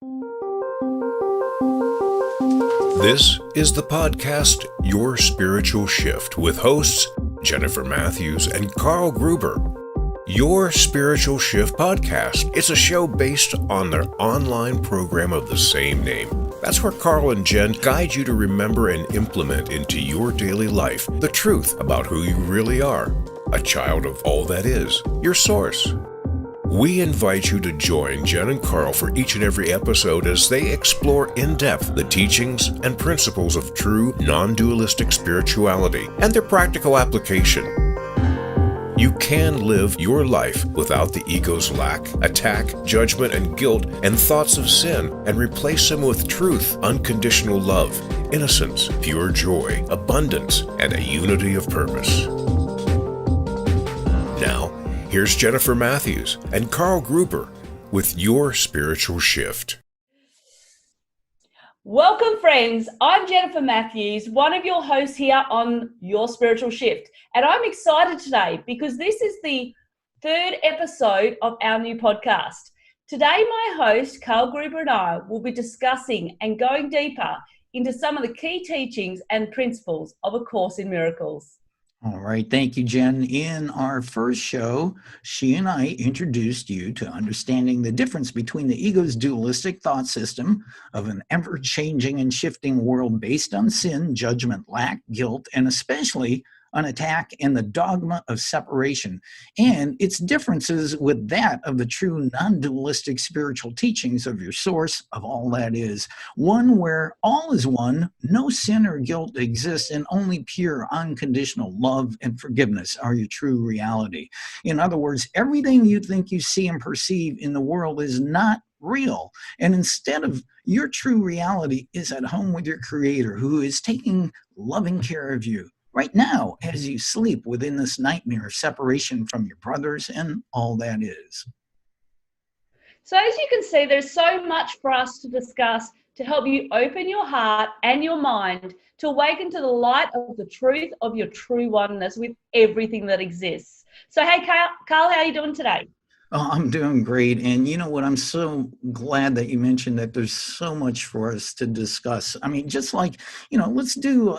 This is the podcast Your Spiritual Shift with hosts Jennifer Matthews and Karl Gruber. Your Spiritual Shift podcast. It's a show based on their online program of the same name. That's where Karl and Jen guide you to remember and implement into your daily life the truth about who you really are, a child of all that is, your source. We invite you to join Jen and Karl for each and every episode as they explore in depth the teachings and principles of true non-dualistic spirituality and their practical application. You can live your life without the ego's lack, attack, judgment, and guilt and thoughts of sin, and replace them with truth, unconditional love, innocence, pure joy, abundance, and a unity of purpose. Now, here's Jennifer Matthews and Karl Gruber with Your Spiritual Shift. Welcome, friends. I'm Jennifer Matthews, one of your hosts here on Your Spiritual Shift. And I'm excited today because this is the third episode of our new podcast. Today, my host, Karl Gruber, and I will be discussing and going deeper into some of the key teachings and principles of A Course in Miracles. All right. Thank you, Jen. In our first show, she and I introduced you to understanding the difference between the ego's dualistic thought system of an ever-changing and shifting world based on sin, judgment, lack, guilt, and especially an attack and the dogma of separation, and its differences with that of the true non-dualistic spiritual teachings of your source of all that is, one where all is one, no sin or guilt exists, and only pure unconditional love and forgiveness are your true reality. In other words, everything you think you see and perceive in the world is not real, and instead of your true reality is at home with your Creator, who is taking loving care of you right now as you sleep within this nightmare of separation from your brothers and all that is. So as you can see, there's so much for us to discuss to help you open your heart and your mind to awaken to the light of the truth of your true oneness with everything that exists. So hey, Karl, how are you doing today? Oh, I'm doing great. And you know what? I'm so glad that you mentioned that there's so much for us to discuss. I mean, just like, let's do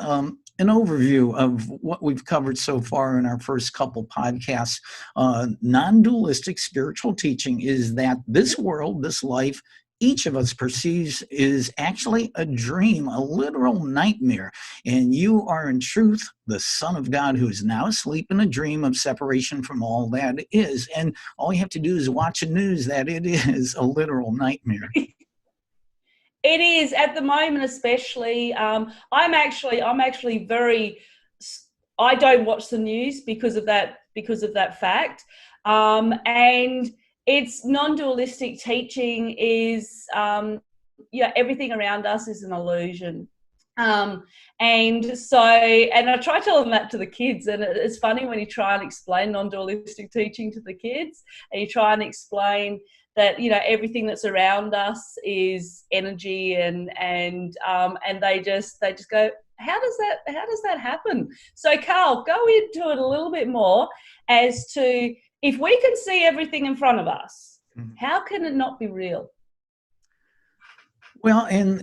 an overview of what we've covered so far in our first couple podcasts. Non-dualistic spiritual teaching is that this world, this life, each of us perceives is actually a dream, a literal nightmare. And you are in truth the Son of God who is now asleep in a dream of separation from all that is. And all you have to do is watch the news that it is a literal nightmare. It is at the moment, especially. I'm actually very. I don't watch the news because of that fact, and it's non-dualistic teaching is everything around us is an illusion. And I try telling that to the kids, and it's funny when you try and explain non-dualistic teaching to the kids, and you try and explain that everything that's around us is energy, and they just go, how does that happen? So Karl, go into it a little bit more as to, if we can see everything in front of us, how can it not be real? Well, and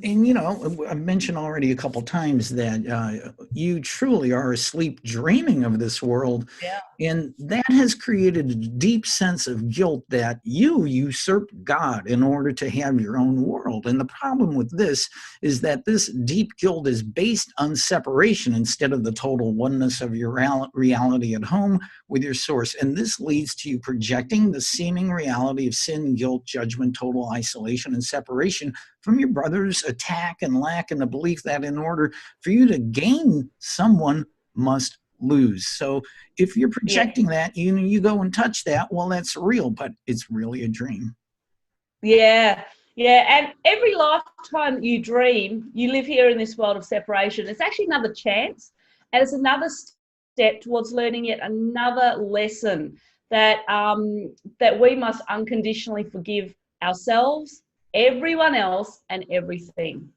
I've mentioned already a couple times that you truly are asleep dreaming of this world. Yeah. And that has created a deep sense of guilt that you usurped God in order to have your own world. And the problem with this is that this deep guilt is based on separation instead of the total oneness of your reality at home with your source. And this leads to you projecting the seeming reality of sin, guilt, judgment, total isolation, and separation from your brother's attack and lack, and the belief that in order for you to gain, someone must lose. So if you're projecting that, you go and touch that, well, that's real, but it's really a dream. Yeah. And every lifetime you dream, you live here in this world of separation. It's actually another chance, and it's another step towards learning yet another lesson that we must unconditionally forgive ourselves, everyone else, and everything.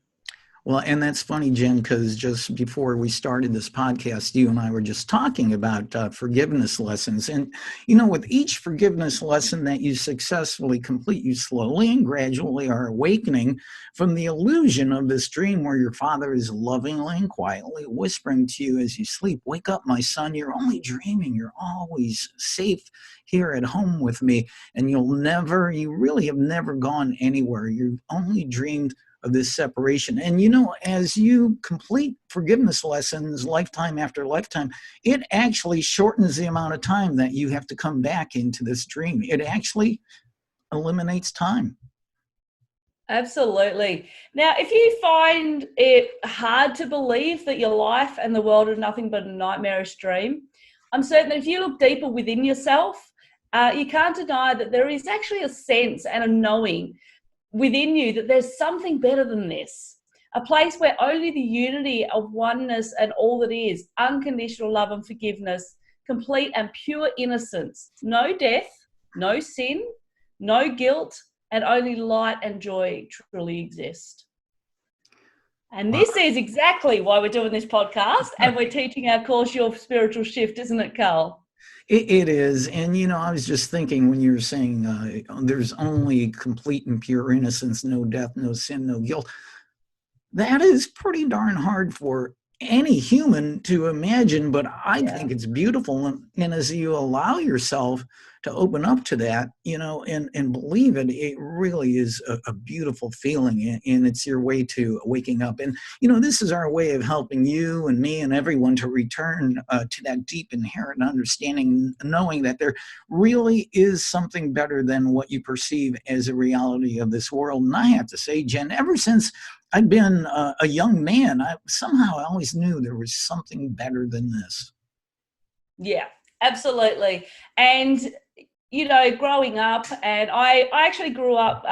Well, and that's funny, Jen, because just before we started this podcast, you and I were just talking about forgiveness lessons. And, with each forgiveness lesson that you successfully complete, you slowly and gradually are awakening from the illusion of this dream where your father is lovingly and quietly whispering to you as you sleep, "Wake up, my son, you're only dreaming. You're always safe here at home with me. And you really have never gone anywhere. You've only dreamed of this separation." And as you complete forgiveness lessons lifetime after lifetime, it actually shortens the amount of time that you have to come back into this dream. It actually eliminates time. Absolutely. Now, if you find it hard to believe that your life and the world are nothing but a nightmarish dream, I'm certain that if you look deeper within yourself, you can't deny that there is actually a sense and a knowing within you that there's something better than this. A place where only the unity of oneness and all that is, unconditional love and forgiveness, complete and pure innocence, no death, no sin, no guilt, and only light and joy truly exist. And this is exactly why we're doing this podcast, and we're teaching our course, Your Spiritual Shift, isn't it, Carl? It is. And, I was just thinking when you were saying there's only complete and pure innocence, no death, no sin, no guilt. That is pretty darn hard for any human to imagine, but I think it's beautiful. And as you allow yourself to open up to that, and believe it, it really is a beautiful feeling, and it's your way to waking up. And, this is our way of helping you and me and everyone to return to that deep inherent understanding, knowing that there really is something better than what you perceive as a reality of this world. And I have to say, Jen, ever since I'd been a young man, I always knew there was something better than this. Yeah, absolutely. And, growing up, and I actually grew up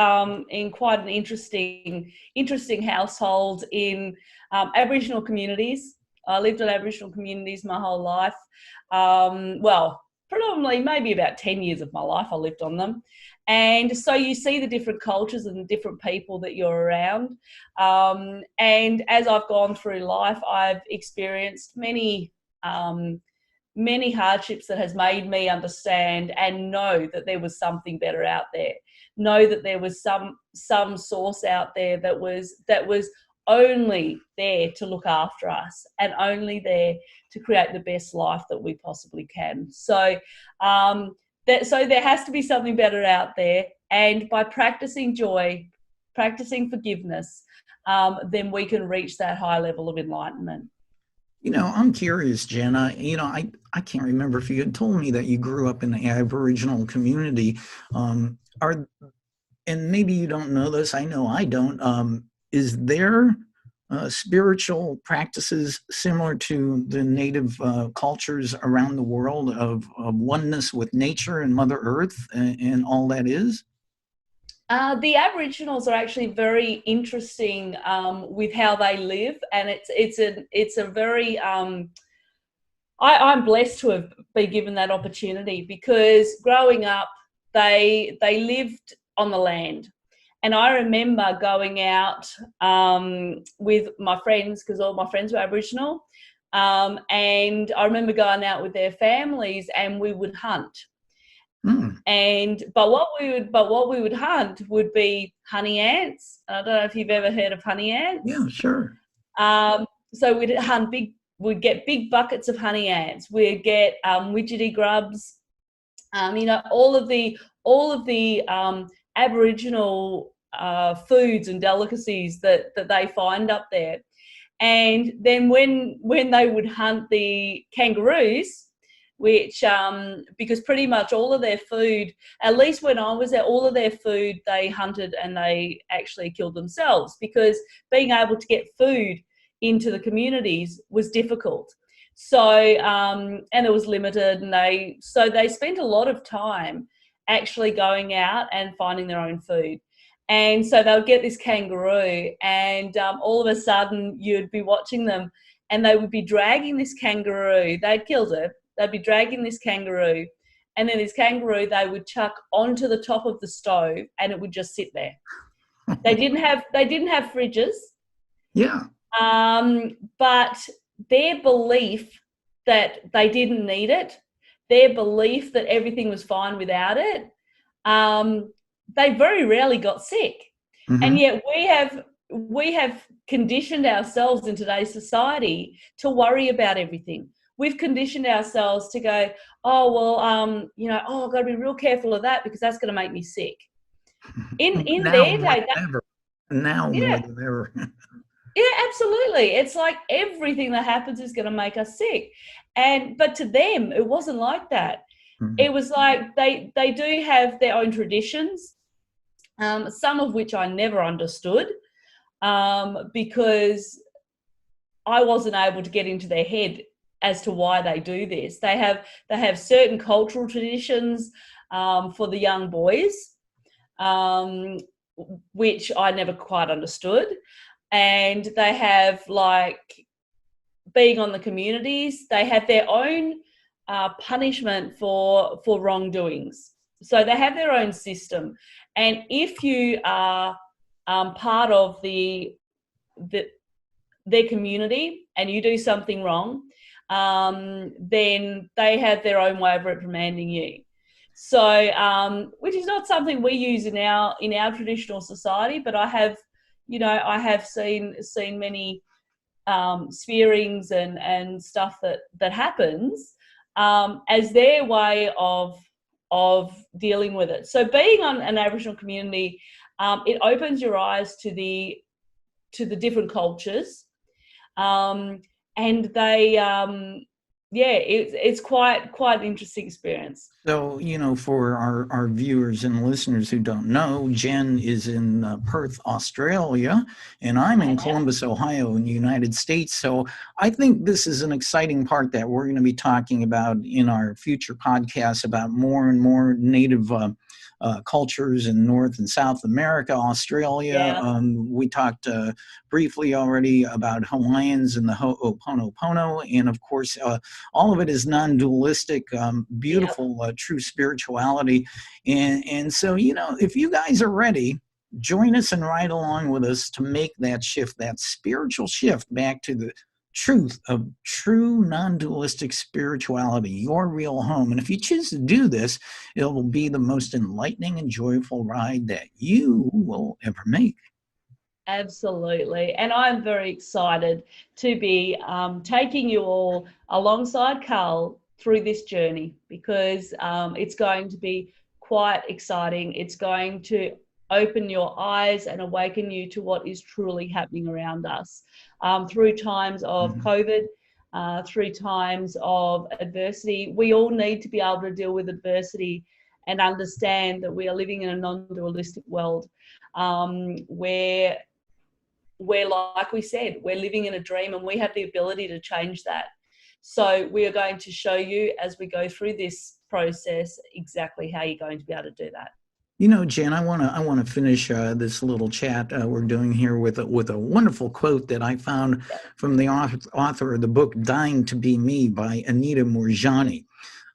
in quite an interesting household in Aboriginal communities. I lived in Aboriginal communities my whole life. Predominantly maybe about 10 years of my life I lived on them. And so you see the different cultures and the different people that you're around. And as I've gone through life, I've experienced many hardships that has made me understand and know that there was something better out there. Know that there was some source out there that was only there to look after us and only there to create the best life that we possibly can. So there has to be something better out there. And by practicing joy, practicing forgiveness, then we can reach that high level of enlightenment. I'm curious, Jen. I can't remember if you had told me that you grew up in the Aboriginal community. And maybe you don't know this. I know I don't. Is there spiritual practices similar to the native cultures around the world of oneness with nature and Mother Earth and all that is? The Aboriginals are actually very interesting with how they live, and it's a very I'm blessed to have been given that opportunity, because growing up they lived on the land. And I remember going out with my friends, because all my friends were Aboriginal, and I remember going out with their families, and we would hunt. But what we would hunt would be honey ants. I don't know if you've ever heard of honey ants. Yeah, sure. So we'd get big buckets of honey ants. We'd get widgety grubs. All of the Aboriginal foods and delicacies that they find up there. And then when they would hunt the kangaroos, which because pretty much all of their food, at least when I was there, all of their food they hunted and they actually killed themselves, because being able to get food into the communities was difficult. So and it was limited, and they spent a lot of time actually going out and finding their own food. And so they'll get this kangaroo, and all of a sudden you'd be watching them, and they would be dragging this kangaroo. They'd killed it. They'd be dragging this kangaroo, and then this kangaroo they would chuck onto the top of the stove, and it would just sit there. They didn't have fridges. Yeah. But their belief that they didn't need it, their belief that everything was fine without it, they very rarely got sick. Mm-hmm. And yet we have conditioned ourselves in today's society to worry about everything. We've conditioned ourselves to go, oh, well, oh, I've got to be real careful of that because that's going to make me sick. In Now their more day, than ever. Now more yeah, than ever. yeah, absolutely. It's like everything that happens is going to make us sick. But to them, it wasn't like that. Mhm. It was like they do have their own traditions, some of which I never understood, because I wasn't able to get into their head as to why they do this. They have certain cultural traditions for the young boys, um, which I never quite understood. And they have, like, being on the communities, they have their own punishment for wrongdoings. So they have their own system. And if you are part of their community and you do something wrong, then they have their own way of reprimanding you. So, which is not something we use in our traditional society, but I have seen many spearings and stuff that happens as their way of dealing with it. So, being on an Aboriginal community, it opens your eyes to the different cultures, and they it's quite an interesting experience. So, for our viewers and listeners who don't know, Jen is in Perth, Australia, and I'm in Columbus, Ohio, in the United States. So I think this is an exciting part that we're going to be talking about in our future podcasts about more and more native cultures in North and South America, Australia. Yeah. We talked briefly already about Hawaiians and the Ho'oponopono, and of course, all of it is non-dualistic, beautiful, true spirituality. And so, if you guys are ready, join us and ride along with us to make that shift, that spiritual shift back to the truth of true non-dualistic spirituality, your real home. And if you choose to do this, it will be the most enlightening and joyful ride that you will ever make. Absolutely. And I'm very excited to be taking you all alongside Karl through this journey, because it's going to be quite exciting. It's going to open your eyes and awaken you to what is truly happening around us through times of COVID, through times of adversity. We all need to be able to deal with adversity and understand that we are living in a non-dualistic world, where, like we said, we're living in a dream and we have the ability to change that. So we are going to show you as we go through this process exactly how you're going to be able to do that. Jen, I want to finish this little chat we're doing here with a wonderful quote that I found from the author of the book "Dying to Be Me" by Anita Moorjani.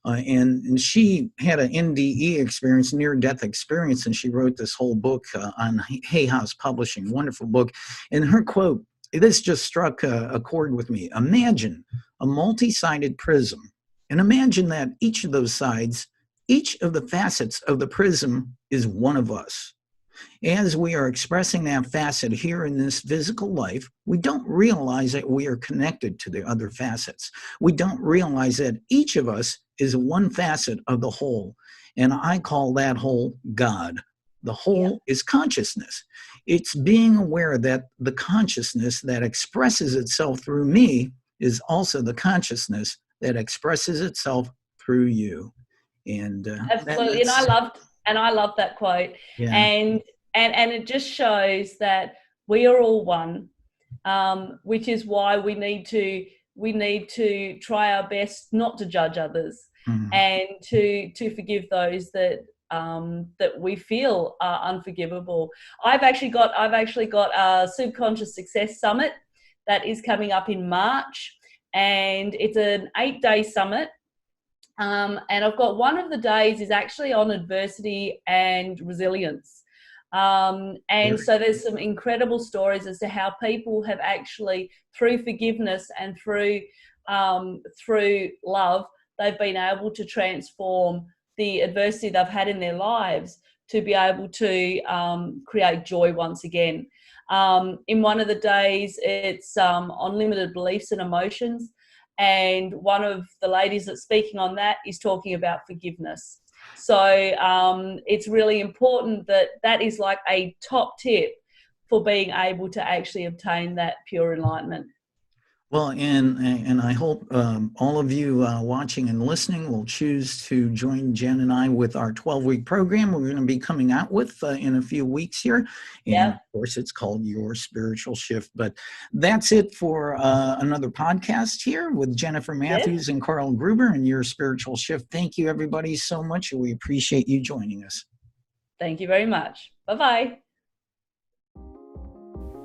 And she had an NDE experience, near-death experience, and she wrote this whole book on Hay House Publishing, wonderful book. And her quote, this just struck a chord with me. Imagine a multi-sided prism, and imagine that each of those sides, each of the facets of the prism is one of us. As we are expressing that facet here in this physical life, we don't realize that we are connected to the other facets. We don't realize that each of us is one facet of the whole. And I call that whole God. The whole is consciousness. It's being aware that the consciousness that expresses itself through me is also the consciousness that expresses itself through you. And absolutely, and I love that quote. Yeah. And it just shows that we are all one, which is why we need to try our best not to judge others, and to forgive those that we feel are unforgivable. I've actually got a Subconscious Success Summit that is coming up in March, and it's an 8-day summit. And I've got one of the days is actually on adversity and resilience. So there's some incredible stories as to how people have actually, through forgiveness and through love, they've been able to transform the adversity they've had in their lives to be able to create joy once again. In one of the days, it's on limited beliefs and emotions. And one of the ladies that's speaking on that is talking about forgiveness. So it's really important that is like a top tip for being able to actually obtain that pure enlightenment. Well, and I hope all of you watching and listening will choose to join Jen and I with our 12-week program we're going to be coming out with in a few weeks here. And of course, it's called Your Spiritual Shift. But that's it for another podcast here with Jennifer Matthews and Karl Gruber and Your Spiritual Shift. Thank you, everybody, so much. We appreciate you joining us. Thank you very much. Bye-bye.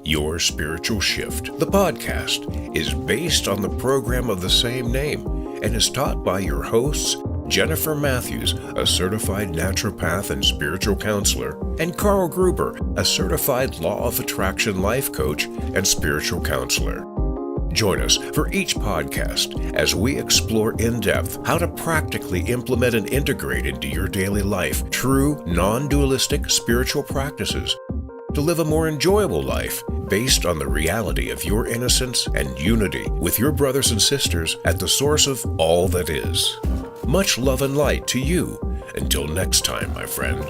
Your Spiritual Shift, the podcast, is based on the program of the same name and is taught by your hosts, Jennifer Matthews, a certified naturopath and spiritual counselor, and Karl Gruber, a certified law of attraction life coach and spiritual counselor. Join us for each podcast as we explore in depth how to practically implement and integrate into your daily life true non-dualistic spiritual practices to live a more enjoyable life based on the reality of your innocence and unity with your brothers and sisters at the source of all that is. Much love and light to you. Until next time, my friend.